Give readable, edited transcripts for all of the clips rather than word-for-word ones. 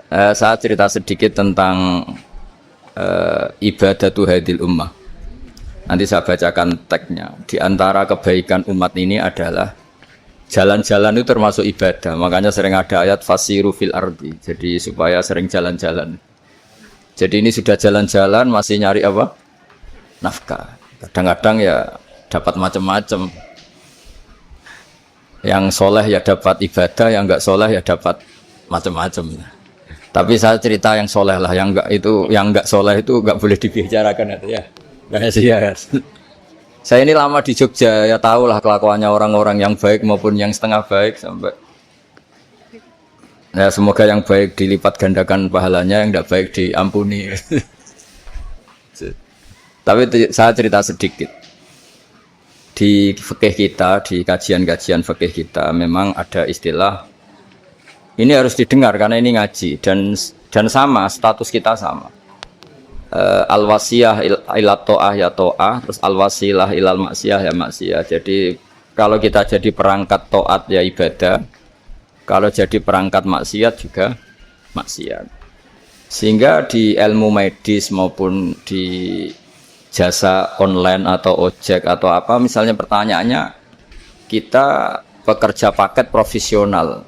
Saya cerita sedikit tentang ibadatu hadil ummah. Nanti saya bacakan teksnya. Di antara kebaikan umat ini adalah jalan-jalan itu termasuk ibadah. Makanya sering ada ayat fasiru fil ardi. Jadi supaya sering jalan-jalan. Jadi ini sudah jalan-jalan masih nyari apa? Nafkah. Kadang-kadang ya dapat macam-macam. Yang soleh ya dapat ibadah, yang enggak soleh ya dapat macam-macam. Tapi saya cerita yang soleh lah, yang enggak soleh itu enggak boleh dibicarakan ya. Rahasia. Saya ini lama di Jogja, ya tahu lah kelakuannya orang-orang yang baik maupun yang setengah baik sampai. Ya semoga yang baik dilipat gandakan pahalanya, yang enggak baik diampuni. Tapi saya cerita sedikit. Di fikih kita, di kajian-kajian fikih kita memang ada istilah ini harus didengar karena ini ngaji dan sama status kita sama. Al-wasiyah ila ta'ah ya ta'ah, terus al-wasilah ilal maksiyah ya maksiyah. Jadi kalau kita jadi perangkat taat ya ibadah, kalau jadi perangkat maksiat juga maksiat. Sehingga di ilmu medis maupun di jasa online atau ojek atau apa, misalnya pertanyaannya kita pekerja paket profesional,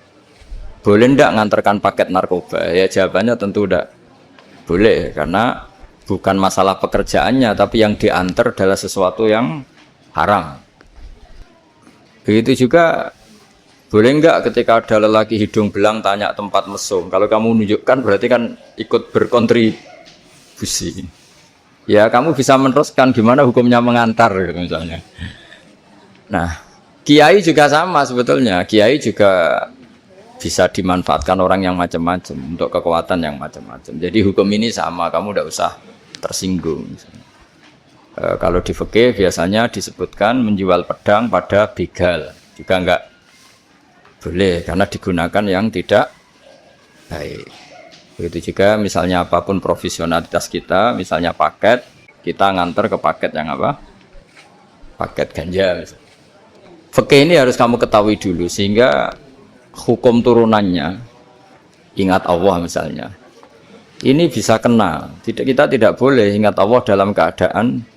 boleh ndak ngantarkan paket narkoba? Ya jawabannya tentu ndak boleh, karena bukan masalah pekerjaannya, tapi yang diantar adalah sesuatu yang haram. Begitu juga boleh enggak ketika ada lelaki hidung belang tanya tempat mesum, kalau kamu menunjukkan berarti kan ikut berkontribusi. Ya kamu bisa meneruskan gimana hukumnya mengantar gitu misalnya. Nah, kiai juga sama sebetulnya. Kiai juga bisa dimanfaatkan orang yang macam-macam untuk kekuatan yang macam-macam. Jadi hukum ini sama, kamu tidak usah tersinggung. Kalau di fikih biasanya disebutkan menjual pedang pada begal juga enggak boleh karena digunakan yang tidak baik. Begitu juga misalnya apapun profesionalitas kita, misalnya paket, kita nganter ke paket yang apa? Paket ganja. Fikih ini harus kamu ketahui dulu sehingga hukum turunannya, ingat Allah misalnya, ini bisa kena. Kita tidak boleh ingat Allah dalam keadaan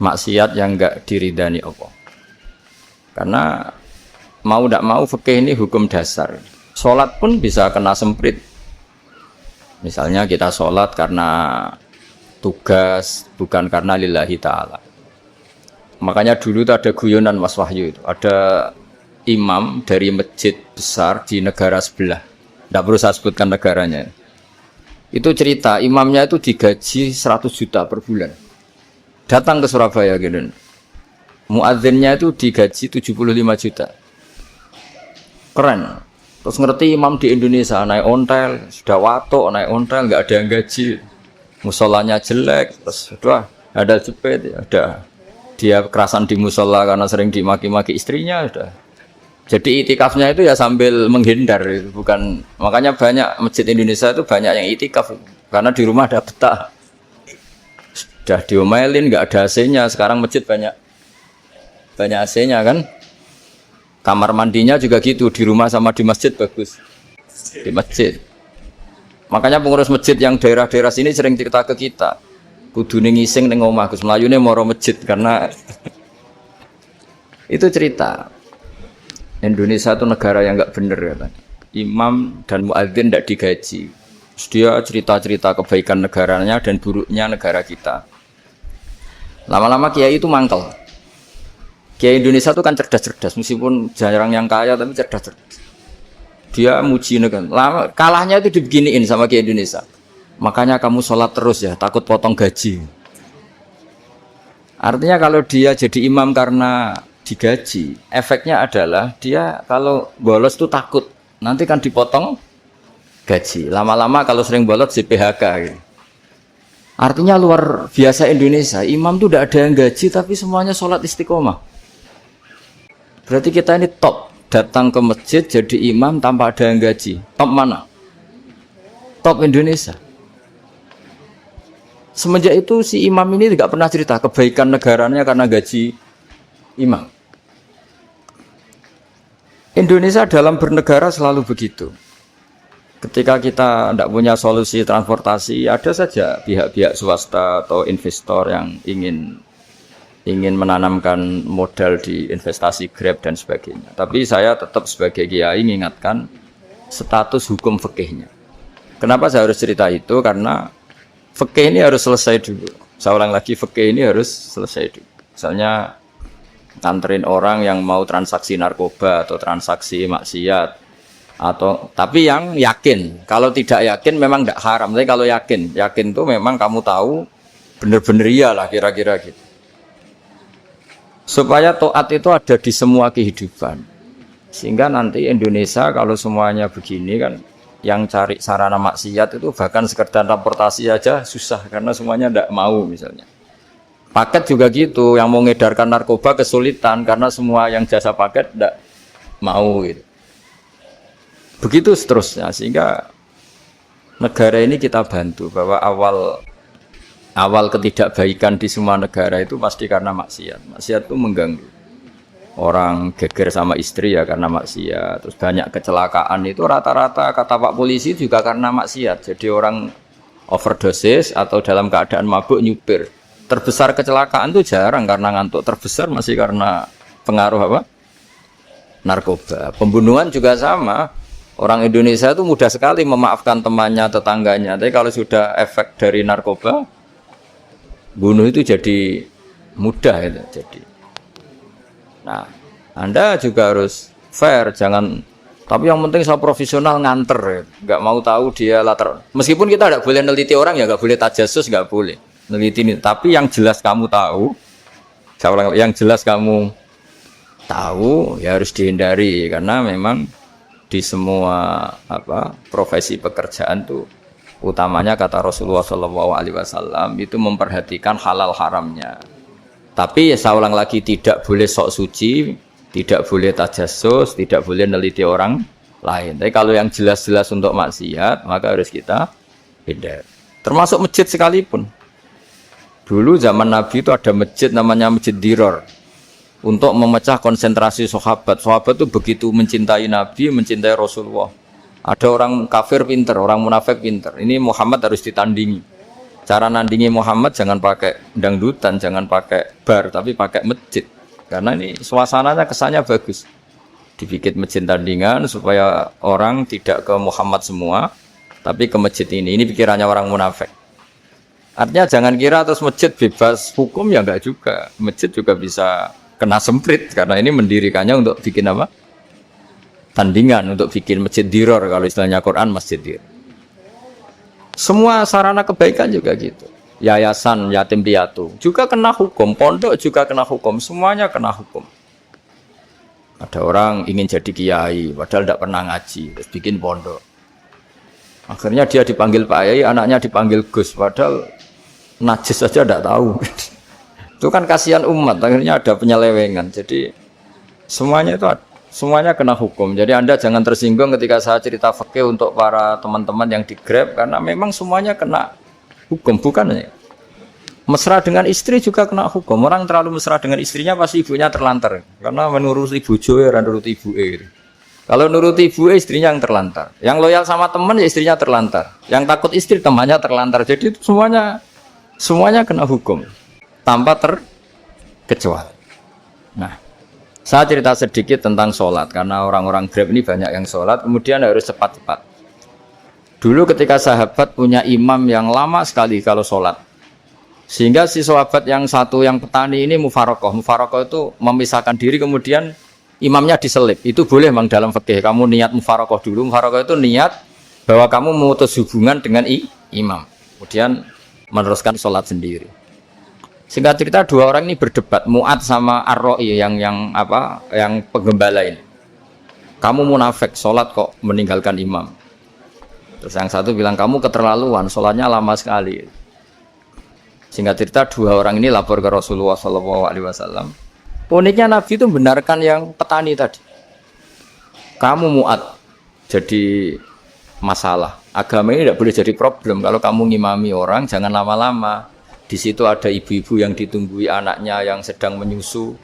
maksiat yang enggak diridani Allah. Karena mau tidak mau fikih ini hukum dasar. Sholat pun bisa kena semprit. Misalnya kita sholat karena tugas, bukan karena lillahi ta'ala. Makanya dulu itu ada guyonan Mas Wahyu itu. Ada imam dari masjid besar di negara sebelah. Tidak perlu saya sebutkan negaranya. Itu cerita, imamnya itu digaji 100 juta per bulan. Datang ke Surabaya gitu. Muadzinnya itu digaji 75 juta. Keren. Terus ngerti imam di Indonesia naik ontel, sudah watuk naik ontel, nggak ada yang gaji, musolanya jelek, terus sudah ada jepit, ada dia kerasan di musola karena sering dimaki-maki istrinya, sudah. Jadi itikafnya itu ya sambil menghindar, bukan makanya banyak masjid Indonesia itu banyak yang itikaf karena di rumah ada betah, sudah diomelin nggak ada AC-nya, sekarang masjid banyak AC-nya kan. Kamar mandinya juga gitu, di rumah sama di masjid bagus. Di masjid. Makanya pengurus masjid yang daerah-daerah sini sering cerita ke kita. Kudune ngising ning omah Gus Melayune moro masjid karena itu cerita. Indonesia itu negara yang enggak bener katanya. Imam dan muadzin enggak digaji. Terus dia cerita-cerita kebaikan negaranya dan buruknya negara kita. Lama-lama kiai itu mangkel. Kiai Indonesia itu kan cerdas-cerdas, meskipun jarang yang kaya tapi cerdas-cerdas. Dia muji negara. Lama kalahnya itu dibeginiin sama Kiai Indonesia. Makanya kamu sholat terus ya, takut potong gaji. Artinya kalau dia jadi imam karena digaji, efeknya adalah dia kalau bolos itu takut nanti kan dipotong gaji. Lama-lama kalau sering bolos di PHK. Gitu. Artinya luar biasa Indonesia. Imam itu tidak ada yang gaji tapi semuanya sholat istiqomah. Berarti kita ini top, datang ke masjid jadi imam tanpa ada yang gaji. Top mana? Top Indonesia. Semenjak itu si imam ini tidak pernah cerita kebaikan negaranya karena gaji imam. Indonesia dalam bernegara selalu begitu. Ketika kita tidak punya solusi transportasi, ada saja pihak-pihak swasta atau investor yang ingin menanamkan modal di investasi Grab dan sebagainya. Tapi saya tetap sebagai kiai mengingatkan status hukum fikihnya. Kenapa saya harus cerita itu? Karena fikih ini harus selesai dulu. Saya ulang lagi, fikih ini harus selesai dulu. Misalnya nganterin orang yang mau transaksi narkoba atau transaksi maksiat, atau tapi yang yakin. Kalau tidak yakin memang tidak haram. Tapi kalau yakin tuh memang kamu tahu benar-benar iyalah kira-kira gitu. Supaya taat itu ada di semua kehidupan. Sehingga nanti Indonesia kalau semuanya begini kan, yang cari sarana maksiat itu bahkan sekedar transportasi aja susah karena semuanya tidak mau misalnya. Paket juga gitu, yang mau ngedarkan narkoba kesulitan karena semua yang jasa paket tidak mau gitu. Begitu seterusnya, sehingga negara ini kita bantu bahwa awal ketidakbaikan di semua negara itu pasti karena maksiat. Maksiat itu mengganggu. Orang geger sama istri ya karena maksiat. Terus banyak kecelakaan itu rata-rata kata Pak Polisi juga karena maksiat. Jadi orang overdosis atau dalam keadaan mabuk nyupir. Terbesar kecelakaan itu jarang karena ngantuk, terbesar masih karena pengaruh apa? Narkoba. Pembunuhan juga sama. Orang Indonesia itu mudah sekali memaafkan temannya, tetangganya. Tapi kalau sudah efek dari narkoba, bunuh itu jadi mudah itu. Jadi, nah, Anda juga harus fair, jangan. Tapi yang penting saya profesional nganter, ya. Nggak mau tahu dia latar. Meskipun kita tidak boleh neliti orang ya, nggak boleh tajasus, nggak boleh neliti ini. Tapi yang jelas kamu tahu, yang jelas kamu tahu ya harus dihindari karena memang di semua profesi pekerjaan tuh utamanya kata Rasulullah SAW itu memperhatikan halal haramnya. Tapi ya saya ulang lagi, tidak boleh sok suci, tidak boleh tajasus, tidak boleh neliti orang lain. Tapi kalau yang jelas-jelas untuk maksiat maka harus kita hindari. Termasuk masjid sekalipun. Dulu zaman Nabi itu ada masjid namanya Masjid Diror. Untuk memecah konsentrasi sahabat. Sahabat itu begitu mencintai Nabi, mencintai Rasulullah. Ada orang kafir pinter, orang munafik pinter. Ini Muhammad harus ditandingi. Cara nandingi Muhammad jangan pakai dangdutan, jangan pakai bar, tapi pakai masjid. Karena ini suasananya kesannya bagus. Dibikin masjid tandingan supaya orang tidak ke Muhammad semua, tapi ke masjid ini. Ini pikirannya orang munafik. Artinya jangan kira terus masjid bebas hukum, ya enggak juga. Masjid juga bisa kena semprit karena ini mendirikannya untuk bikin apa? Tandingan, untuk bikin masjid diror, kalau istilahnya Quran masjid diror. Semua sarana kebaikan juga gitu. Yayasan yatim piatu juga kena hukum, pondok juga kena hukum, semuanya kena hukum. Ada orang ingin jadi kiai padahal tidak pernah ngaji, terus bikin pondok. Akhirnya dia dipanggil Pak Yai, anaknya dipanggil Gus, padahal najis saja tidak tahu. Itu kan kasihan umat, akhirnya ada penyelewengan. Jadi semuanya kena hukum. Jadi Anda jangan tersinggung ketika saya cerita fikih untuk para teman-teman yang di Grab, karena memang semuanya kena hukum, bukan ya? Mesra dengan istri juga kena hukum. Orang terlalu mesra dengan istrinya pasti ibunya terlantar, karena menuruti bojo ya nuruti ibu. Kalau nuruti ibu istrinya yang terlantar. Yang loyal sama teman ya istrinya terlantar. Yang takut istri temannya terlantar. Jadi itu semuanya kena hukum tanpa terkecuali. Nah, saya cerita sedikit tentang sholat karena orang-orang Grab ini banyak yang sholat, kemudian harus cepat-cepat. Dulu ketika sahabat punya imam yang lama sekali kalau sholat, sehingga si sahabat yang satu yang petani ini mufarokoh itu memisahkan diri, kemudian imamnya diselip. Itu boleh memang dalam fikih. Kamu niat mufarokoh dulu. Mufarokoh itu niat bahwa kamu memutus hubungan dengan imam, kemudian meneruskan sholat sendiri. Singkat cerita dua orang ini berdebat, Mu'ad sama Ar-Ra'i yang penggembala ini. Kamu munafik, sholat kok meninggalkan imam. Terus yang satu bilang, kamu keterlaluan, sholatnya lama sekali. Singkat cerita dua orang ini lapor ke Rasulullah SAW. Uniknya Nabi itu membenarkan yang petani tadi. Kamu Mu'ad jadi masalah. Agama ini tidak boleh jadi problem. Kalau kamu ngimami orang, jangan lama-lama. Di situ ada ibu-ibu yang ditunggui anaknya yang sedang menyusu,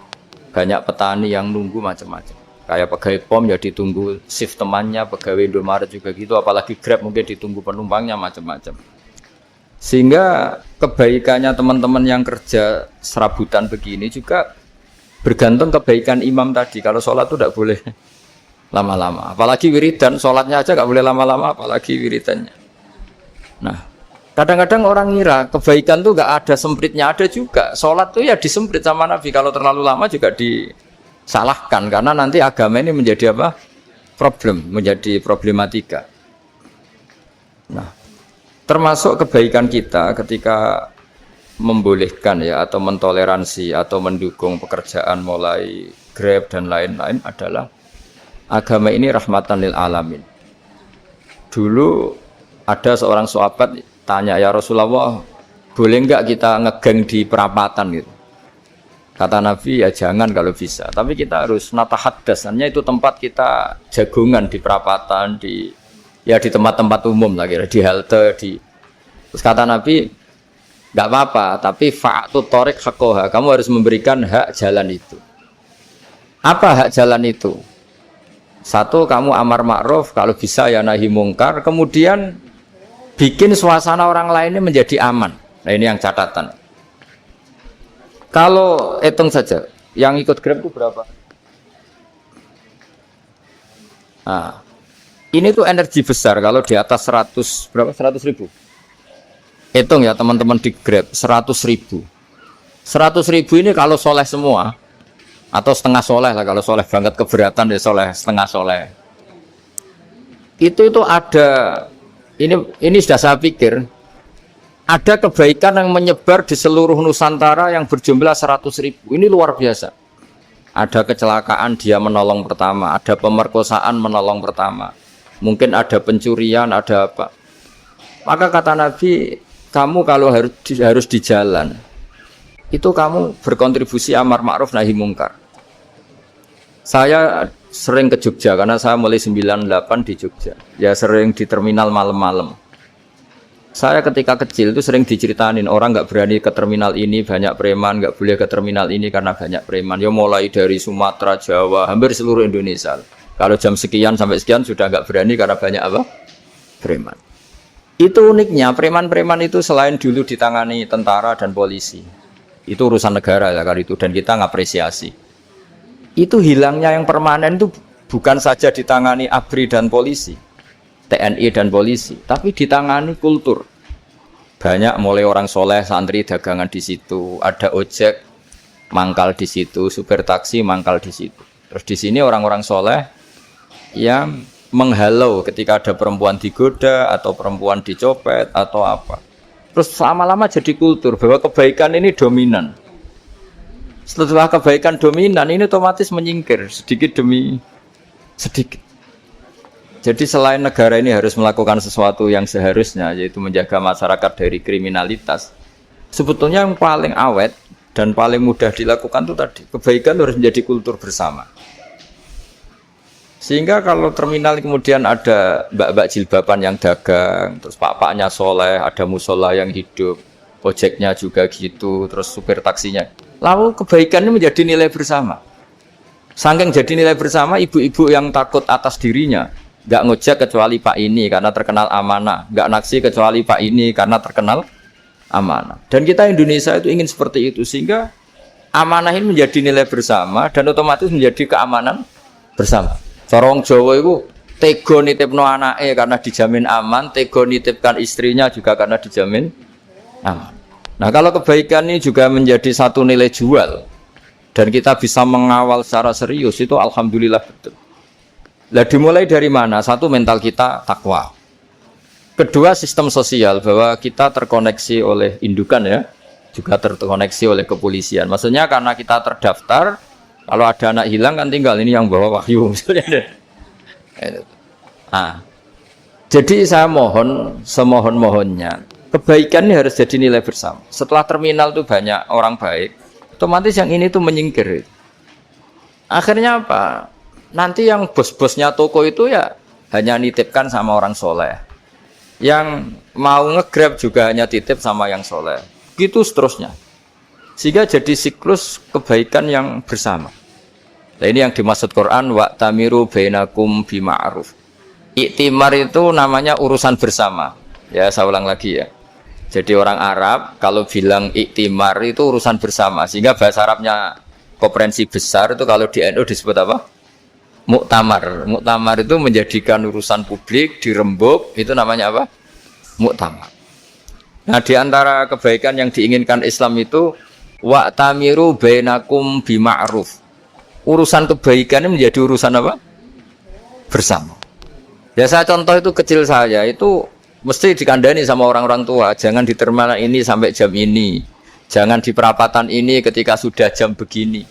banyak petani yang nunggu macam-macam. Kayak pegawai POM ya ditunggu shift temannya, pegawai Indomaret juga gitu, apalagi Grab mungkin ditunggu penumpangnya macam-macam. Sehingga kebaikannya teman-teman yang kerja serabutan begini juga bergantung kebaikan imam tadi. Kalau sholat itu tidak boleh lama-lama, apalagi wiridan, sholatnya aja nggak boleh lama-lama, apalagi wiridannya. Nah, kadang-kadang orang ngira kebaikan tuh nggak ada sempritnya, ada juga. Sholat tuh ya disemprit sama Nabi, kalau terlalu lama juga disalahkan, karena nanti agama ini menjadi apa? Problem, menjadi problematika. Nah, termasuk kebaikan kita ketika membolehkan ya atau mentoleransi atau mendukung pekerjaan mulai Grab dan lain-lain adalah agama ini rahmatan lil alamin. Dulu ada seorang sahabat tanya, ya Rasulullah, boleh enggak kita ngegeng di perapatan gitu? Kata Nabi, ya jangan kalau bisa. Tapi kita harus natahaddas, artinya itu tempat kita jagungan di perapatan, di tempat-tempat umum lah, kira di halte, Terus kata Nabi, enggak apa-apa, tapi fa'atu thoriq haqqaha, kamu harus memberikan hak jalan itu. Apa hak jalan itu? Satu, kamu amar ma'ruf, kalau bisa ya nahi mungkar, kemudian bikin suasana orang lainnya menjadi aman. Nah ini yang catatan. Kalau hitung saja, yang ikut Grab itu berapa? Nah, ini tuh energi besar kalau di atas 100, berapa? 100 ribu. Hitung ya teman-teman di Grab, 100 ribu. 100 ribu ini kalau soleh semua, atau setengah soleh lah, kalau soleh banget keberatan ya soleh setengah soleh. Itu ada, ini sudah saya pikir, ada kebaikan yang menyebar di seluruh Nusantara yang berjumlah 100 ribu. Ini luar biasa. Ada kecelakaan dia menolong pertama, ada pemerkosaan menolong pertama, mungkin ada pencurian, ada apa. Maka kata Nabi, kamu kalau harus di jalan, itu kamu berkontribusi amar ma'ruf nahi mungkar. Saya sering ke Jogja karena saya mulai 98 di Jogja. Ya sering di terminal malam-malam. Saya ketika kecil itu sering diceritain orang nggak berani ke terminal ini banyak preman, nggak boleh ke terminal ini karena banyak preman. Ya mulai dari Sumatera, Jawa, hampir seluruh Indonesia. Kalau jam sekian sampai sekian sudah nggak berani karena banyak apa? Preman. Itu uniknya preman-preman itu selain dulu ditangani tentara dan polisi. Itu urusan negara ya kali itu, dan kita ngapresiasi. Itu hilangnya yang permanen itu bukan saja ditangani ABRI dan polisi, TNI dan polisi, tapi ditangani kultur. Banyak mulai orang soleh, santri dagangan di situ, ada ojek mangkal di situ, supir taksi mangkal di situ. Terus di sini orang-orang soleh yang menghalau ketika ada perempuan digoda atau perempuan dicopet atau apa. Terus lama-lama jadi kultur bahwa kebaikan ini dominan. Setelah kebaikan dominan ini otomatis menyingkir sedikit demi sedikit. Jadi selain negara ini harus melakukan sesuatu yang seharusnya, yaitu menjaga masyarakat dari kriminalitas, sebetulnya yang paling awet dan paling mudah dilakukan itu tadi, kebaikan harus menjadi kultur bersama. Sehingga kalau terminal kemudian ada mbak-mbak jilbaban yang dagang, terus pak-paknya soleh, ada musola yang hidup, ojeknya juga gitu, terus supir taksinya. Lalu kebaikan ini menjadi nilai bersama. Saking jadi nilai bersama, ibu-ibu yang takut atas dirinya, nggak ngojek kecuali pak ini karena terkenal amanah, nggak naksi kecuali pak ini karena terkenal amanah. Dan kita Indonesia itu ingin seperti itu, sehingga amanah ini menjadi nilai bersama dan otomatis menjadi keamanan bersama. Corong Jawa itu tego nitipno anake karena dijamin aman, tego nitipkan istrinya juga karena dijamin aman. Nah kalau kebaikan ini juga menjadi satu nilai jual dan kita bisa mengawal secara serius, itu alhamdulillah betul. Nah dimulai dari mana? Satu, mental kita takwa. Kedua, sistem sosial, bahwa kita terkoneksi oleh indukan ya, juga terkoneksi oleh kepolisian. Maksudnya karena kita terdaftar, kalau ada anak hilang kan tinggal ini yang bawa wahyu misalnya. Nah, jadi saya mohon, semohon-mohonnya, kebaikan ini harus jadi nilai bersama. Setelah terminal itu banyak orang baik, otomatis yang ini tuh menyingkir. Akhirnya apa? Nanti yang bos-bosnya toko itu ya hanya nitipkan sama orang soleh. Yang mau nge-grab juga hanya titip sama yang soleh. Gitu seterusnya. Sehingga jadi siklus kebaikan yang bersama. Nah, ini yang dimaksud Quran wa tamiru bainakum bima'ruf. Iktimar itu namanya urusan bersama. Ya, saya ulang lagi ya. Jadi orang Arab kalau bilang iktimar itu urusan bersama. Sehingga bahasa Arabnya konferensi besar itu kalau di NU disebut apa? Muktamar. Muktamar itu menjadikan urusan publik dirembuk, itu namanya apa? Muktamar. Nah, di antara kebaikan yang diinginkan Islam itu wa tamiru bainakum bima'ruf. Urusan kebaikan ini menjadi urusan apa? Bersama. Ya saya contoh itu kecil saya itu mesti dikandani sama orang-orang tua, jangan di terminal ini sampai jam ini, jangan di perapatan ini ketika sudah jam begini.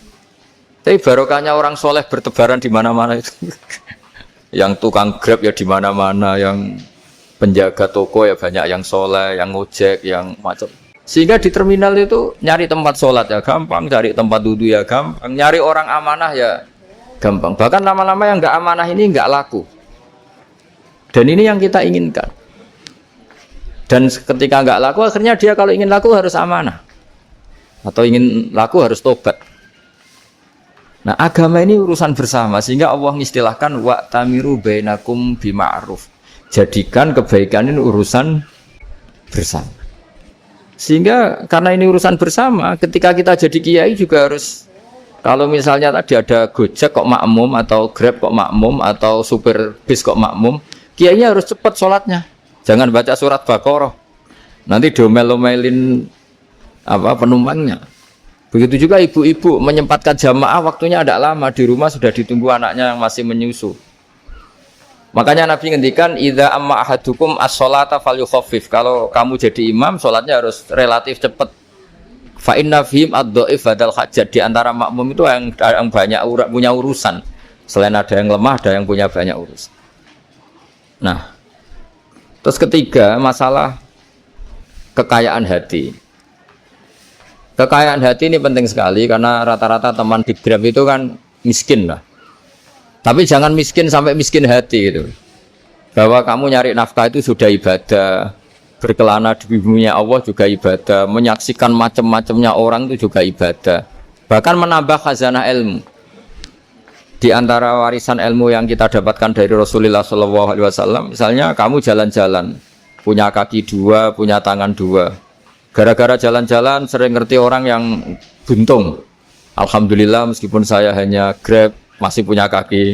Tapi barokahnya orang soleh bertebaran di mana-mana itu. Yang tukang Grab ya di mana-mana, yang penjaga toko ya banyak yang soleh, yang ngojek, yang macam. Sehingga di terminal itu nyari tempat sholat ya gampang, cari tempat duduk ya gampang, nyari orang amanah ya gampang. Bahkan lama-lama yang nggak amanah ini nggak laku. Dan ini yang kita inginkan. Dan ketika nggak laku, akhirnya dia kalau ingin laku harus amanah. Atau ingin laku harus tobat. Nah, agama ini urusan bersama. Sehingga Allah mengistilahkan wa tamiru bainakum bima'ruf. Jadikan kebaikan ini urusan bersama. Sehingga karena ini urusan bersama, ketika kita jadi kiai juga harus, kalau misalnya tadi ada Gojek kok makmum, atau Grab kok makmum, atau supir bis kok makmum, kiainya harus cepat sholatnya. Jangan baca surat Baqarah, nanti domel-domelin penumpangnya. Begitu juga ibu-ibu menyempatkan jamaah, waktunya ada lama, di rumah sudah ditunggu anaknya yang masih menyusu. Makanya Nabi ngendikan idza amma ahadukum as-sholata falyukhaffif. Kalau kamu jadi imam, sholatnya harus relatif cepat. Fa inna fihim ad-dhaif badal hajat. Di antara makmum itu yang banyak punya urusan. Selain ada yang lemah, ada yang punya banyak urusan. Nah, terus ketiga, masalah kekayaan hati. Kekayaan hati ini penting sekali karena rata-rata teman di Grab itu kan miskin lah. Tapi jangan miskin sampai miskin hati gitu. Bahwa kamu nyari nafkah itu sudah ibadah, berkelana di bumi Allah juga ibadah, menyaksikan macam-macamnya orang itu juga ibadah. Bahkan menambah khazanah ilmu. Di antara warisan ilmu yang kita dapatkan dari Rasulullah SAW, misalnya kamu jalan-jalan, punya kaki dua, punya tangan dua. Gara-gara jalan-jalan sering ngerti orang yang buntung. Alhamdulillah meskipun saya hanya Grab, masih punya kaki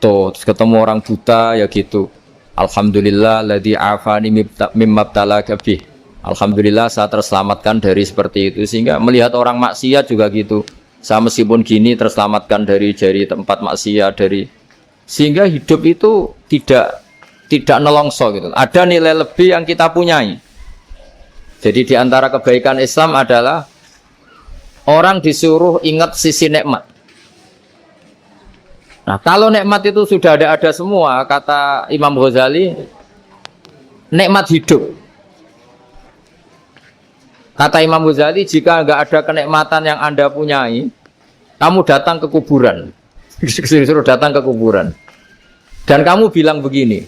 terus ketemu orang buta ya gitu. Alhamdulillah ladzi afani mimma btalaka bih. Alhamdulillah saya terselamatkan dari seperti itu. Sehingga melihat orang maksiat juga gitu. Saya meskipun gini terselamatkan dari tempat maksiat sehingga hidup itu tidak nelongso gitu. Ada nilai lebih yang kita punyai. Jadi di antara kebaikan Islam adalah orang disuruh ingat sisi nikmat. Nah, kalau nikmat itu sudah ada semua, kata Imam Ghazali, nikmat hidup. Kata Imam Ghazali, jika nggak ada kenikmatan yang Anda punyai, kamu datang ke kuburan. Disuruh datang ke kuburan. Dan kamu bilang begini,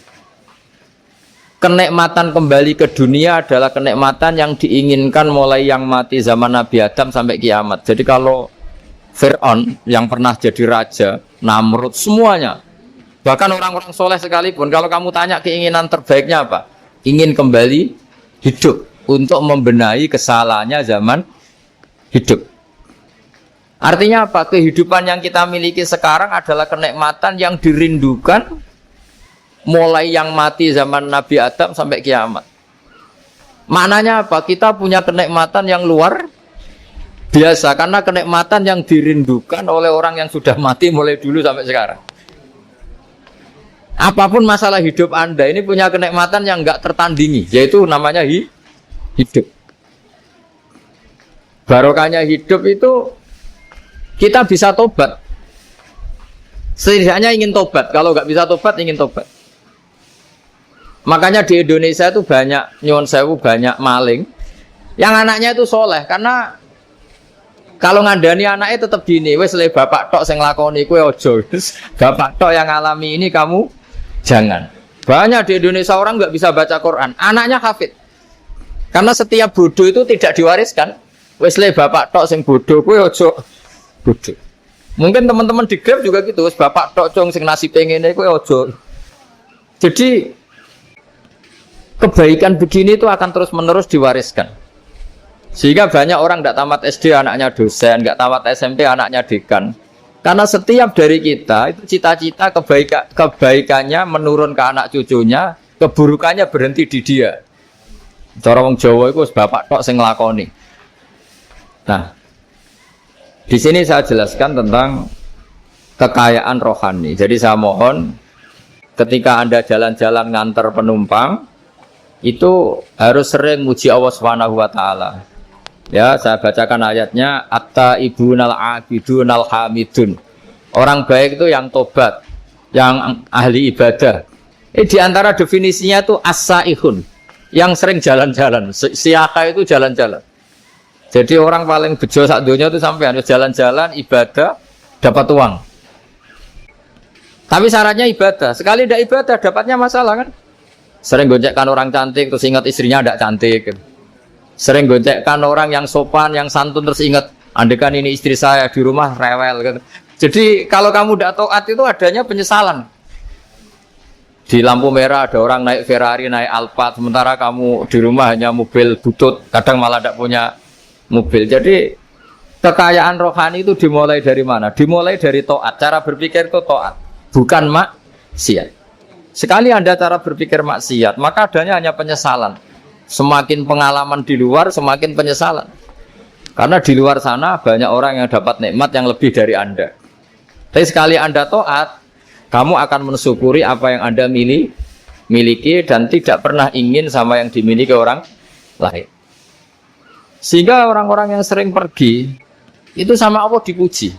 kenikmatan kembali ke dunia adalah kenikmatan yang diinginkan mulai yang mati zaman Nabi Adam sampai kiamat. Jadi kalau Fir'aun yang pernah jadi raja, Namrud, semuanya, bahkan orang-orang soleh sekalipun, kalau kamu tanya keinginan terbaiknya apa? Ingin kembali hidup untuk membenahi kesalahannya zaman hidup. Artinya apa? Kehidupan yang kita miliki sekarang adalah kenikmatan yang dirindukan mulai yang mati zaman Nabi Adam sampai kiamat. Maknanya apa? Kita punya kenikmatan yang luar biasa karena kenikmatan yang dirindukan oleh orang yang sudah mati mulai dulu sampai sekarang. Apapun masalah hidup Anda ini punya kenikmatan yang enggak tertandingi, yaitu namanya hidup. Barokahnya hidup itu kita bisa tobat. Setidaknya ingin tobat. Kalau enggak bisa tobat, ingin tobat. Makanya di Indonesia itu banyak nyuwun sewu, banyak maling. Yang anaknya itu soleh karena kalau ngandani anaknya tetap gini, wes le bapak tok sing nglakoni kowe ojo. Bapak tok yang alami ini kamu jangan. Banyak di Indonesia orang nggak bisa baca Quran, anaknya hafid. Karena setiap bodoh itu tidak diwariskan. Wes le bapak tok sing bodoh kowe ojo bodoh. Mungkin teman-teman di Grab juga gitu, bapak tok cong sing nasi pengennya kowe ojo. Jadi kebaikan begini itu akan terus-menerus diwariskan. Sehingga banyak orang tidak tamat SD anaknya dosen, nggak tamat SMP anaknya dekan. Karena setiap dari kita itu cita-cita kebaikannya menurun ke anak cucunya, keburukannya berhenti di dia. Cara wong Jawa itu bapak tok sing nglakoni. Nah, di sini saya jelaskan tentang kekayaan rohani. Jadi saya mohon ketika Anda jalan-jalan ngantar penumpang itu harus sering muji Allah Subhanahu wa taala. Ya, saya bacakan ayatnya at-taibunal abidunal hamidun. Orang baik itu yang tobat, yang ahli ibadah. Di antara definisinya itu as-saihun, yang sering jalan-jalan. Siaka itu jalan-jalan. Jadi orang paling bejo sak dunia itu sampai harus jalan-jalan ibadah dapat uang. Tapi syaratnya ibadah. Sekali tidak ibadah dapatnya masalah kan? Sering goncengkan orang cantik terus ingat istrinya tidak cantik. Sering goncengkan orang yang sopan, yang santun terus ingat andekan ini istri saya di rumah rewel kan. Jadi kalau kamu tidak taat itu adanya penyesalan. Di lampu merah ada orang naik Ferrari, naik Alphard, sementara kamu di rumah hanya mobil butut, kadang malah tidak punya mobil. Jadi kekayaan rohani itu dimulai dari mana? Dimulai dari taat. Cara berpikir itu taat, bukan maksiat. Sekali Anda cara berpikir maksiat, maka adanya hanya penyesalan. Semakin pengalaman di luar, semakin penyesalan. Karena di luar sana banyak orang yang dapat nikmat yang lebih dari Anda. Tapi sekali Anda taat, kamu akan mensyukuri apa yang Anda miliki dan tidak pernah ingin sama yang dimiliki orang lain. Sehingga orang-orang yang sering pergi itu sama Allah dipuji.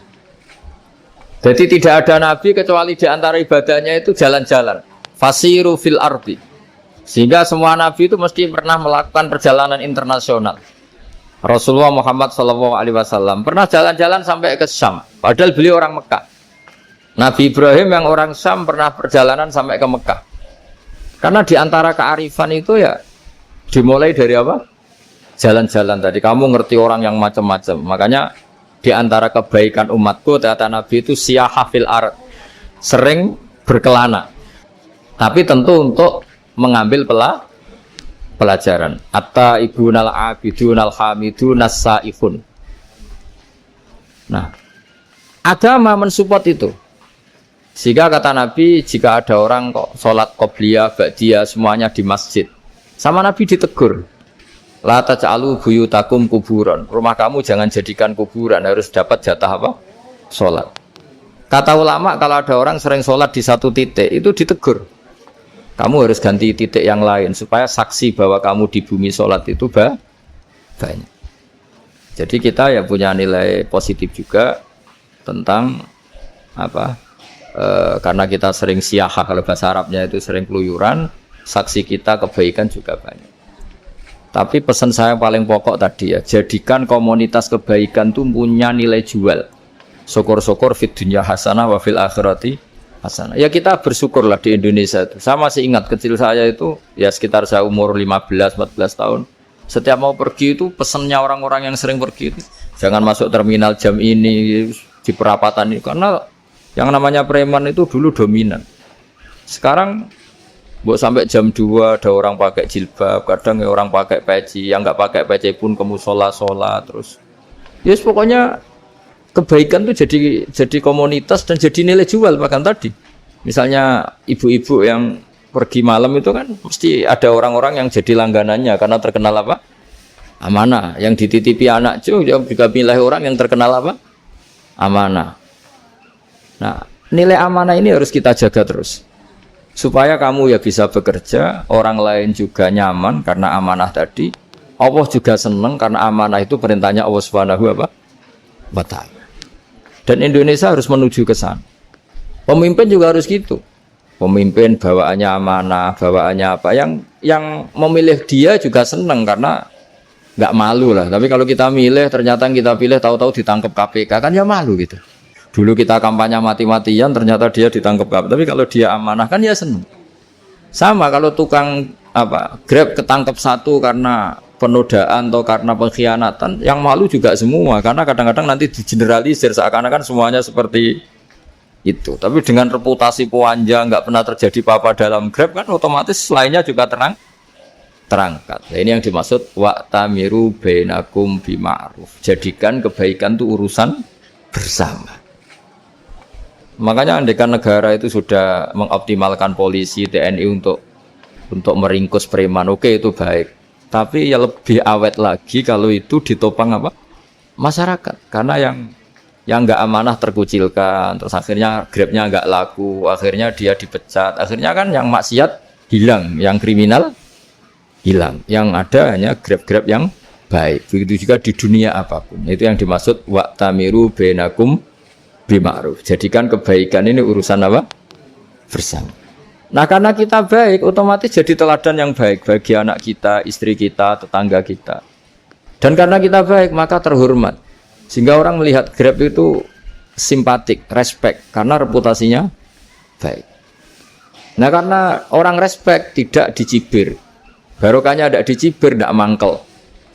Jadi tidak ada nabi kecuali di antara ibadahnya itu jalan-jalan. Fasiru fil ardi. Sehingga semua nabi itu mesti pernah melakukan perjalanan internasional. Rasulullah Muhammad SAW pernah jalan-jalan sampai ke Syam. Padahal beliau orang Mekah. Nabi Ibrahim yang orang Syam pernah perjalanan sampai ke Mekah. Karena di antara kearifan itu ya dimulai dari apa? Jalan-jalan tadi. Kamu ngerti orang yang macam-macam. Makanya di antara kebaikan umatku kata Nabi itu siyahah fil ard, sering berkelana. Tapi tentu untuk mengambil pelajaran. At-taibunal abidunal hamidunas saihun. Nah, agama mensupport itu. Sehingga kata Nabi, jika ada orang kok sholat qobliyah, ba'diyah semuanya di masjid, sama Nabi ditegur. La taj'alu buyutakum kuburan. Rumah kamu jangan jadikan kuburan, harus dapat jatah apa? Sholat. Kata ulama kalau ada orang sering sholat di satu titik itu ditegur. Kamu harus ganti titik yang lain supaya saksi bahwa kamu di bumi sholat itu banyak. Jadi kita ya punya nilai positif juga tentang apa? Karena kita sering siyahah, kalau bahasa Arabnya itu sering keluyuran, saksi kita kebaikan juga banyak. Tapi pesan saya paling pokok tadi ya, jadikan komunitas kebaikan itu punya nilai jual. Syukur-syukur fid dunya hasanah wa fil akhirati hasanah. Ya kita bersyukurlah di Indonesia itu. Saya masih ingat kecil saya itu ya sekitar saya umur 15-14 tahun. Setiap mau pergi itu pesannya orang-orang yang sering pergi itu jangan masuk terminal jam ini di perapatan ini, karena yang namanya preman itu dulu dominan. Sekarang sampai jam 2 ada orang pakai jilbab, kadang ya orang pakai peci, yang nggak pakai peci pun ke musola terus. Yes, pokoknya kebaikan itu jadi komunitas dan jadi nilai jual. Bahkan tadi, misalnya ibu-ibu yang pergi malam itu kan mesti ada orang-orang yang jadi langganannya karena terkenal apa? Amanah. Yang dititipi anak juga milih orang yang terkenal apa? Amanah. Nah, nilai amanah ini harus kita jaga terus. Supaya kamu ya bisa bekerja, orang lain juga nyaman karena amanah tadi. Allah juga senang karena amanah itu perintahnya Allah Subhanahu wa ta'ala. Dan Indonesia harus menuju ke sana. Pemimpin juga harus gitu. Pemimpin bawaannya amanah, bawaannya apa? Yang memilih dia juga senang karena nggak malu lah. Tapi kalau kita milih, ternyata kita pilih tahu-tahu ditangkap KPK, kan ya malu gitu. Dulu kita kampanye mati-matian, ternyata dia ditangkap KPK. Tapi kalau dia amanah kan ya senang. Sama kalau tukang Grab ketangkep satu karena penodaan atau karena pengkhianatan, yang malu juga semua karena kadang-kadang nanti digeneralisir seakan-akan semuanya seperti itu. Tapi dengan reputasi panjang nggak pernah terjadi apa-apa dalam Grab kan otomatis lainnya juga terangkat. Nah, ini yang dimaksud wa'tamiru bainakum bima'ruf. Jadikan kebaikan itu urusan bersama. Makanya andaikan negara itu sudah mengoptimalkan polisi, TNI untuk meringkus preman, oke itu baik. Tapi ya lebih awet lagi kalau itu ditopang apa? Masyarakat. Karena yang nggak amanah terkucilkan, terus akhirnya Grabnya nggak laku, akhirnya dia dipecat, akhirnya kan yang maksiat hilang, yang kriminal hilang, yang ada hanya Grab-Grab yang baik. Begitu juga di dunia apapun. Itu yang dimaksud wa'tamiru bainakum bima'ruf. Jadikan kebaikan ini urusan apa? Bersama. Nah karena kita baik, otomatis jadi teladan yang baik bagi anak kita, istri kita, tetangga kita. Dan karena kita baik, maka terhormat. Sehingga orang melihat Grab itu simpatik, respect, karena reputasinya baik. Nah karena orang respect, tidak dicibir. Barokahnya tidak dicibir, tidak mangkel.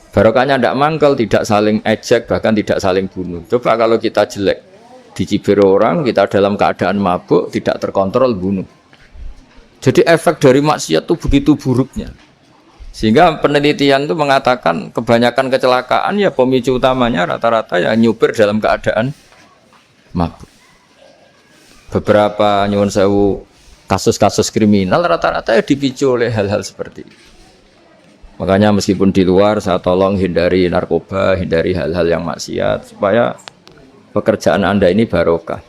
Barokahnya tidak mangkel, tidak saling ejek, bahkan tidak saling bunuh. Coba kalau kita jelek, dicibir orang, kita dalam keadaan mabuk, tidak terkontrol, bunuh. Jadi efek dari maksiat itu begitu buruknya. Sehingga penelitian itu mengatakan kebanyakan kecelakaan ya pemicu utamanya rata-rata ya nyupir dalam keadaan mabuk. Beberapa nyuwun sewu kasus-kasus kriminal rata-rata ya dipicu oleh hal-hal seperti itu. Makanya meskipun di luar saya tolong hindari narkoba, hindari hal-hal yang maksiat supaya pekerjaan Anda ini barokah.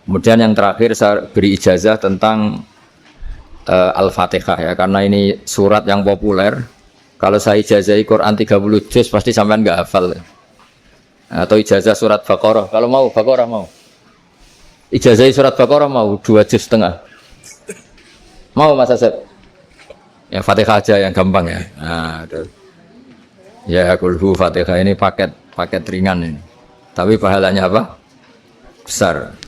Kemudian yang terakhir saya beri ijazah tentang Al-Fatihah ya, karena ini surat yang populer. Kalau saya ijazahi Quran 30 juz pasti sampean nggak hafal. Atau ijazah surat Baqarah, kalau mau Baqarah mau. Ijazahi surat Baqarah mau 2 juz setengah. Mau Mas Asep? Ya Fatihah aja yang gampang ya. Nah, ya kulhu Fatihah ini paket ringan ini. Tapi pahalanya apa? Besar.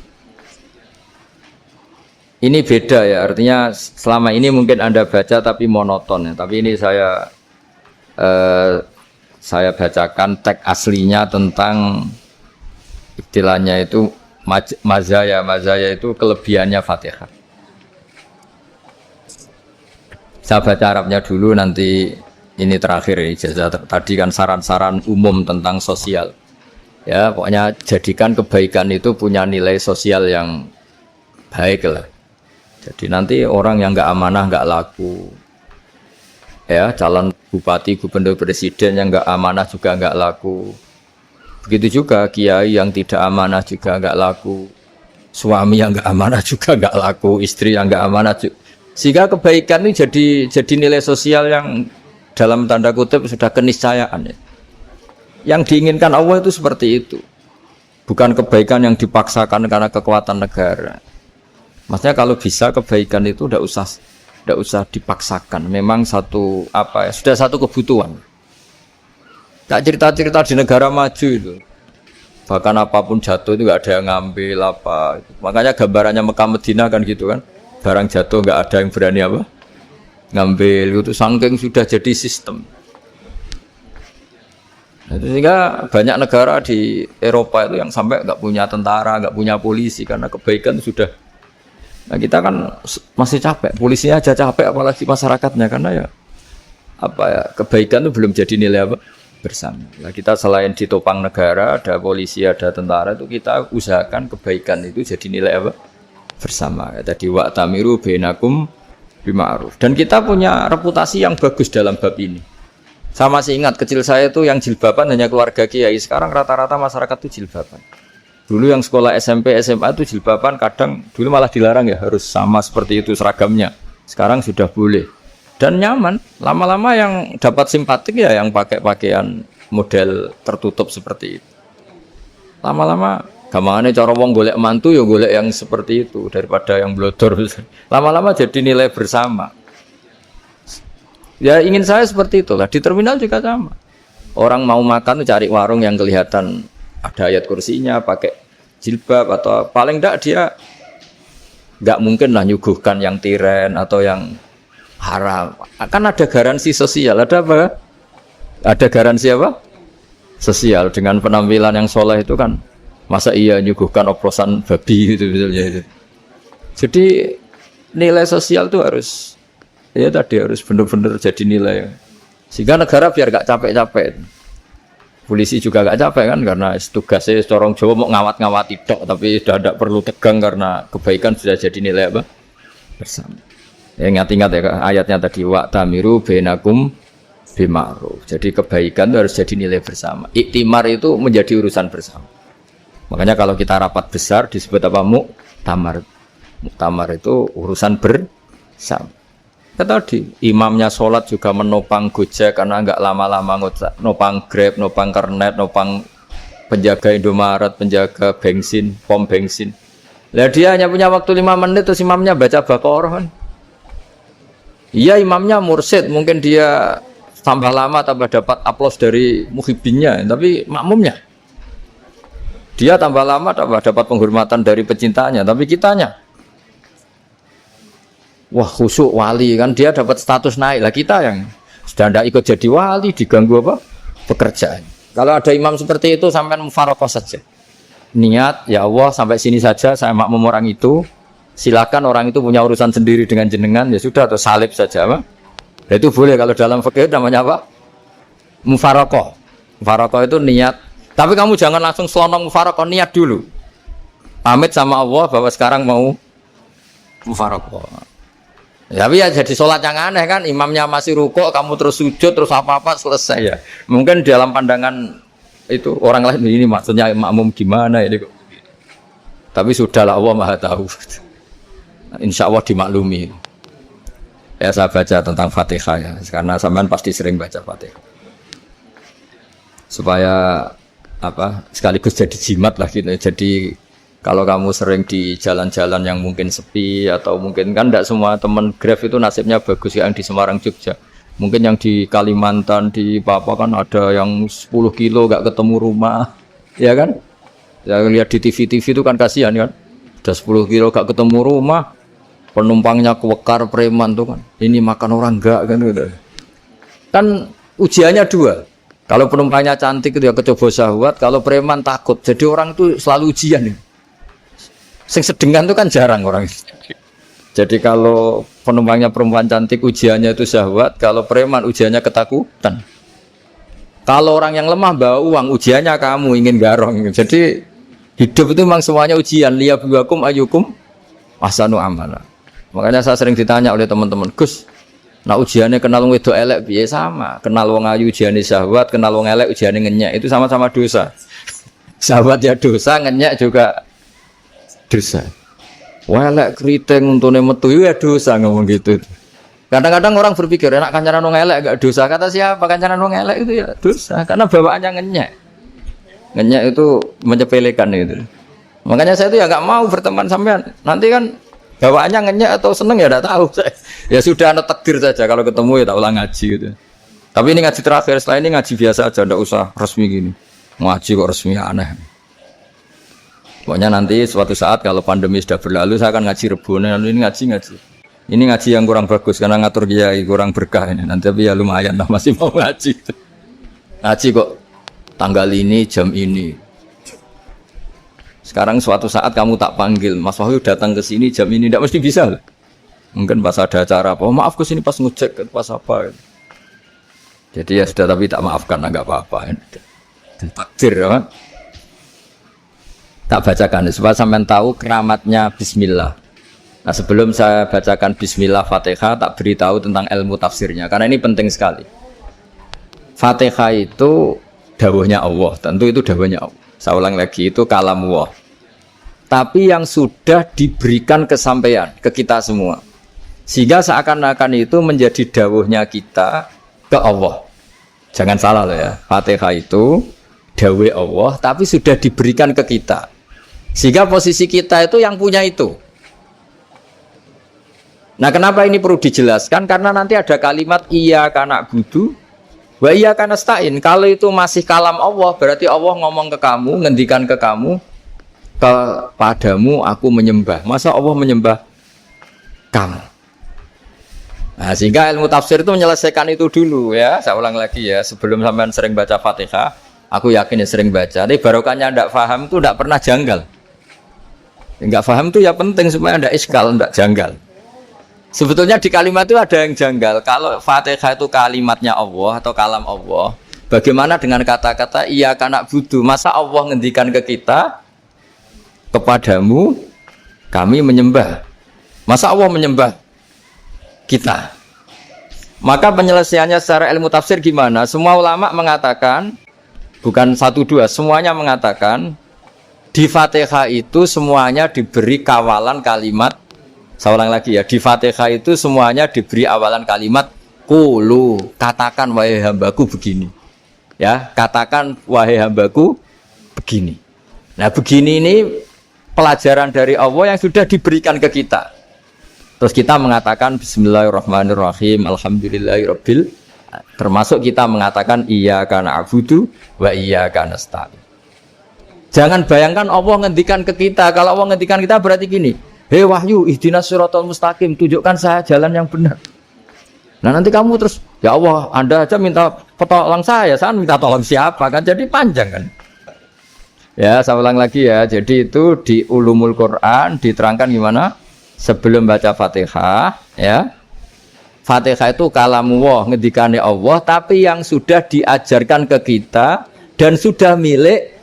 Ini beda ya, artinya selama ini mungkin Anda baca tapi monoton ya. Tapi ini saya bacakan teks aslinya tentang istilahnya itu mazaya. Mazaya itu kelebihannya Fatihah. Saya baca Arabnya dulu, nanti ini terakhir ya, ijazah tadi kan saran-saran umum tentang sosial. Ya, pokoknya jadikan kebaikan itu punya nilai sosial yang baik lah. Jadi nanti orang yang nggak amanah nggak laku. Ya, calon bupati, gubernur, presiden yang nggak amanah juga nggak laku. Begitu juga kiai yang tidak amanah juga nggak laku. Suami yang nggak amanah juga nggak laku. Istri yang nggak amanah juga. Sehingga kebaikan ini jadi nilai sosial yang dalam tanda kutip sudah keniscayaan ya. Yang diinginkan Allah itu seperti itu. Bukan kebaikan yang dipaksakan karena kekuatan negara. Maksudnya kalau bisa kebaikan itu tidak usah dipaksakan. Memang sudah satu kebutuhan. Tak cerita-cerita di negara maju itu. Bahkan apapun jatuh itu nggak ada yang ngambil apa. Makanya gambarannya Mekah Medina kan gitu kan. Barang jatuh nggak ada yang berani apa ngambil, itu saking sudah jadi sistem. Nah, sehingga banyak negara di Eropa itu yang sampai nggak punya tentara, nggak punya polisi karena kebaikan sudah. Nah kita kan masih capek, polisinya aja capek apalagi masyarakatnya, karena ya kebaikan itu belum jadi nilai apa bersama. Nah, kita selain ditopang negara, ada polisi, ada tentara, itu kita usahakan kebaikan itu jadi nilai apa bersama. Tadi wa'tamiru bainakum bima'ruf. Dan kita punya reputasi yang bagus dalam bab ini. Saya masih ingat kecil saya itu yang jilbaban hanya keluarga kiai. Sekarang rata-rata masyarakat itu jilbaban. Dulu yang sekolah SMP, SMA itu jilbaban kadang dulu malah dilarang ya, harus sama seperti itu seragamnya. Sekarang sudah boleh. Dan nyaman. Lama-lama yang dapat simpatik ya yang pakai pakaian model tertutup seperti itu. Lama-lama gamane cara wong golek mantu ya golek yang seperti itu daripada yang blodor. Lama-lama jadi nilai bersama. Ya ingin saya seperti itulah. Di terminal juga sama. Orang mau makan tuh cari warung yang kelihatan ada ayat kursinya, pakai jilbab, atau paling enggak dia enggak mungkin lah nyuguhkan yang tiren atau yang haram. Kan ada garansi sosial, ada apa? Ada garansi apa? Sosial dengan penampilan yang soleh itu kan masa iya nyuguhkan oplosan babi gitu misalnya itu. Jadi nilai sosial itu harus ya tadi harus benar-benar jadi nilai. Sehingga negara biar gak capek-capek. Polisi juga gak capek kan karena tugasnya corong Jawa mau ngawat-ngawati tok tapi sudah tidak perlu tegang karena kebaikan sudah jadi nilai apa? Bersama. Ya ingat-ingat ya ayatnya tadi wa tamiru bainakum bima'ruf. Jadi kebaikan itu harus jadi nilai bersama. Iktimar itu menjadi urusan bersama. Makanya kalau kita rapat besar disebut apa? Muktamar. Muktamar itu urusan bersama. Tadi imamnya sholat juga menopang Gojek karena nggak lama-lama nopang Grab, nopang Kernet, nopang penjaga Indomaret, penjaga bensin, pom bensin. Lah dia hanya punya waktu 5 menit terus imamnya baca Baqarah kan. Iya imamnya mursyid, mungkin dia tambah lama tambah dapat aplaus dari muhibbinnya, tapi makmumnya dia tambah lama tambah dapat penghormatan dari pecintanya, tapi kitanya wah khusyuk wali kan dia dapat status naik lah, kita yang sudah tidak ikut jadi wali diganggu apa pekerjaan. Kalau ada imam seperti itu sampai mufaroqah saja niat ya Allah sampai sini saja saya makmum orang itu, silakan orang itu punya urusan sendiri dengan jenengan ya sudah atau salib saja apa. Nah, itu boleh kalau dalam fikih namanya apa mufaroqah. Mufaroqah itu niat, tapi kamu jangan langsung selonong mufaroqah, niat dulu pamit sama Allah bahwa sekarang mau mufaroqah. Ya, tapi ya jadi sholat yang aneh kan, imamnya masih rukuk, kamu terus sujud, terus apa-apa selesai ya. Mungkin dalam pandangan itu orang lain ini maksudnya makmum gimana ini kok. Tapi sudahlah Allah Maha tahu. Insya Allah dimaklumi. Ya saya baca tentang Fatihah ya, karena sampean pasti sering baca Fatihah. Supaya apa sekaligus jadi jimat lah gitu. Jadi kalau kamu sering di jalan-jalan yang mungkin sepi atau mungkin kan tidak semua teman Grab itu nasibnya bagus yang di Semarang Jogja. Mungkin yang di Kalimantan di Papua kan ada yang 10 kilo gak ketemu rumah, ya kan? Yang lihat di TV-TV itu kan kasihan kan. Udah 10 kilo gak ketemu rumah, penumpangnya kewekar preman tuh kan. Ini makan orang enggak kan gitu. Kan ujiannya dua. Kalau penumpangnya cantik itu ya kecoba syahwat, kalau preman takut. Jadi orang itu selalu ujian nih. Sing sedengan itu kan jarang orang. Jadi kalau penumpangnya perempuan cantik ujiannya itu syahwat, kalau preman ujiannya ketakutan. Kalau orang yang lemah bawa uang ujiannya kamu ingin garong. Jadi hidup itu memang semuanya ujian. Liyabluwakum ayyukum ahsanu amala. Makanya saya sering ditanya oleh teman-teman, Gus, nah ujiannya kenal wong wedok elek piye sama? Kenal wong ayu ujiannya syahwat, kenal wong elek ujiannya ngenyek, itu sama-sama dosa. Syahwat ya dosa, ngenyek juga dosa. Welek keriting untune metu ya dosa ngomong gitu. Kadang-kadang orang berpikir enak kancanan wong elek enggak dosa. Kata siapa kancanan wong elek itu ya dosa karena bawaannya ngenyek. Ngenyek itu menyepelekan itu. Makanya saya itu ya enggak mau berteman sampean. Nanti kan bawaannya ngenyek atau seneng ya enggak tahu. Ya sudah ana takdir saja kalau ketemu ya tak ulang ngaji gitu. Tapi ini ngaji terakhir, setelah ini ngaji biasa aja enggak usah resmi gini. Ngaji kok resmi aneh. Pokoknya nanti suatu saat kalau pandemi sudah berlalu saya akan ngaji Rebone, ini ngaji. Ini ngaji yang kurang bagus karena ngatur kiai kurang berkah ini. Nanti tapi ya lumayan lah masih mau ngaji. Ngaji kok tanggal ini jam ini. Sekarang suatu saat kamu tak panggil, Mas Wahyu datang ke sini jam ini tidak mesti bisa. Mungkin pas ada acara apa, oh, maaf ke sini pas ngecek pas apa. Jadi ya sudah tapi tak maafkan enggak apa-apa. Takdir ya. Tak bacakan supaya sampean tahu keramatnya bismillah. Nah, sebelum saya bacakan bismillah Fatihah, tak beritahu tentang ilmu tafsirnya karena ini penting sekali. Fatihah itu dawuhnya Allah, tentu itu dawuhnya Allah. Saya ulang lagi, itu kalam Allah. Tapi yang sudah diberikan kesampaian ke kita semua. Sehingga seakan-akan itu menjadi dawuhnya kita ke Allah. Jangan salah loh ya. Fatihah itu dawuh Allah tapi sudah diberikan ke kita. Sehingga posisi kita itu yang punya itu. Nah kenapa ini perlu dijelaskan? Karena nanti ada kalimat iyyaka na'budu wa iyyaka nasta'in. Kalau itu masih kalam Allah, berarti Allah ngomong ke kamu, ngendikan ke kamu, kepadamu aku menyembah. Masa Allah menyembah kamu? Nah, sehingga ilmu tafsir itu menyelesaikan itu dulu ya. Saya ulang lagi ya, sebelum sampean sering baca Fatihah, aku yakin ya sering baca. Tapi barokahnya ndak paham itu ndak pernah janggal. Enggak paham itu ya penting supaya ndak iskal, ndak janggal. Sebetulnya di kalimat itu ada yang janggal. Kalau Fatihah itu kalimatnya Allah atau kalam Allah, bagaimana dengan kata-kata iya kana budu? Masa Allah ngendikan ke kita, kepadamu kami menyembah. Masa Allah menyembah kita? Maka penyelesaiannya secara ilmu tafsir gimana? Semua ulama mengatakan, bukan satu dua, semuanya mengatakan di Fatihah itu semuanya diberi kawalan kalimat. Saya ulang lagi ya, di Fatihah itu semuanya diberi awalan kalimat qulu, katakan wahai hambaku begini. Ya, katakan wahai hambaku begini. Nah, begini ini pelajaran dari Allah yang sudah diberikan ke kita. Terus kita mengatakan bismillahirrahmanirrahim, alhamdulillahirabbil, termasuk kita mengatakan iyyaka na'budu wa iyyaka nasta'in. Jangan bayangkan Allah ngendikan ke kita. Kalau Allah ngendikan kita berarti gini, hei wahyu ihdinas siratal mustaqim, tunjukkan saya jalan yang benar. Nah nanti kamu terus, ya Allah, Anda aja minta tolong saya minta tolong siapa kan, jadi panjang kan. Ya, saya ulang lagi ya. Jadi itu di Ulumul Quran diterangkan gimana? Sebelum baca Fatihah, ya. Fatihah itu kalamullah, ngendikane Allah, tapi yang sudah diajarkan ke kita dan sudah milik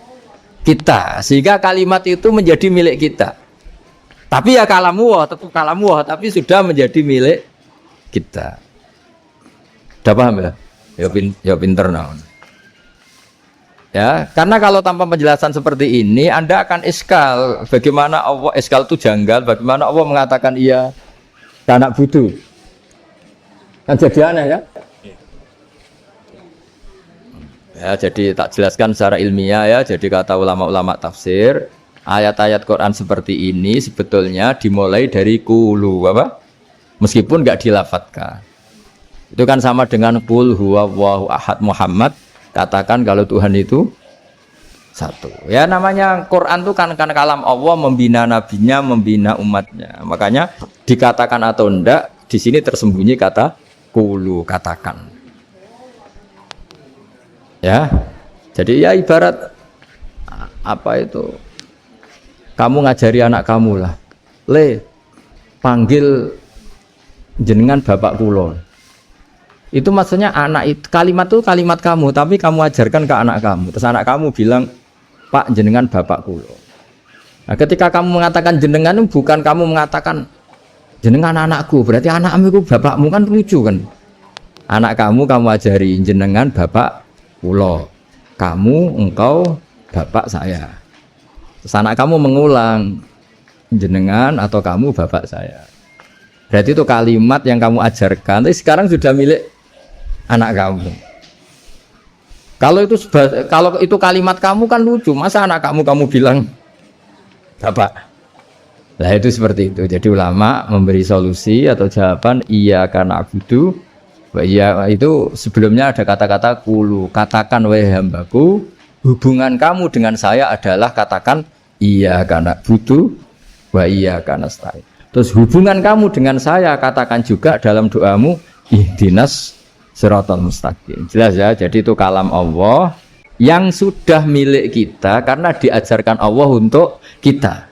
kita. Sehingga kalimat itu menjadi milik kita. Tapi ya kalamullah, tetap kalamullah, tapi sudah menjadi milik kita. Udah paham ya? Ya pinter nah. Ya, karena kalau tanpa penjelasan seperti ini, Anda akan iskal. Bagaimana Allah, iskal itu janggal, bagaimana Allah mengatakan iya anak budu. Kan jadi aneh ya? Ya, jadi tak jelaskan secara ilmiah ya. Jadi kata ulama-ulama tafsir, ayat-ayat Quran seperti ini sebetulnya dimulai dari qulu, apa? Meskipun enggak dilafatkan. Itu kan sama dengan qul huwallahu ahad Muhammad. Katakan kalau Tuhan itu satu. Ya namanya Quran itu kan kalam Allah, membina nabinya, membina umatnya. Makanya dikatakan atau enggak, di sini tersembunyi kata qulu, katakan. Ya. Jadi ya ibarat apa itu? Kamu ngajari anak kamu lah. Panggil jenengan bapak kula. Itu maksudnya anak itu, kalimat itu kalimat kamu, tapi kamu ajarkan ke anak kamu. Terus anak kamu bilang, Pak jenengan bapak kulo. Nah, ketika kamu mengatakan jenengan, bukan kamu mengatakan jenengan anakku, berarti anakmu itu bapakmu, kan lucu kan? Anak kamu ajari jenengan bapak kulo. Kamu, engkau bapak saya. Terus anak kamu mengulang jenengan atau kamu bapak saya. Berarti itu kalimat yang kamu ajarkan, tapi sekarang sudah milik anak kamu. Kalau itu kalimat kamu kan lucu. Masa anak kamu bilang bapak? Nah itu seperti itu. Jadi ulama memberi solusi atau jawaban iyyaka na'budu wa iya, itu sebelumnya ada kata-kata qulu, katakan wahai hambaku, hubungan kamu dengan saya adalah katakan iyyaka na'budu wa iyyaka nasta'in. Terus hubungan kamu dengan saya katakan juga dalam doamu ihdinas siratal mustaqim. Jelas ya, jadi itu kalam Allah yang sudah milik kita karena diajarkan Allah untuk kita.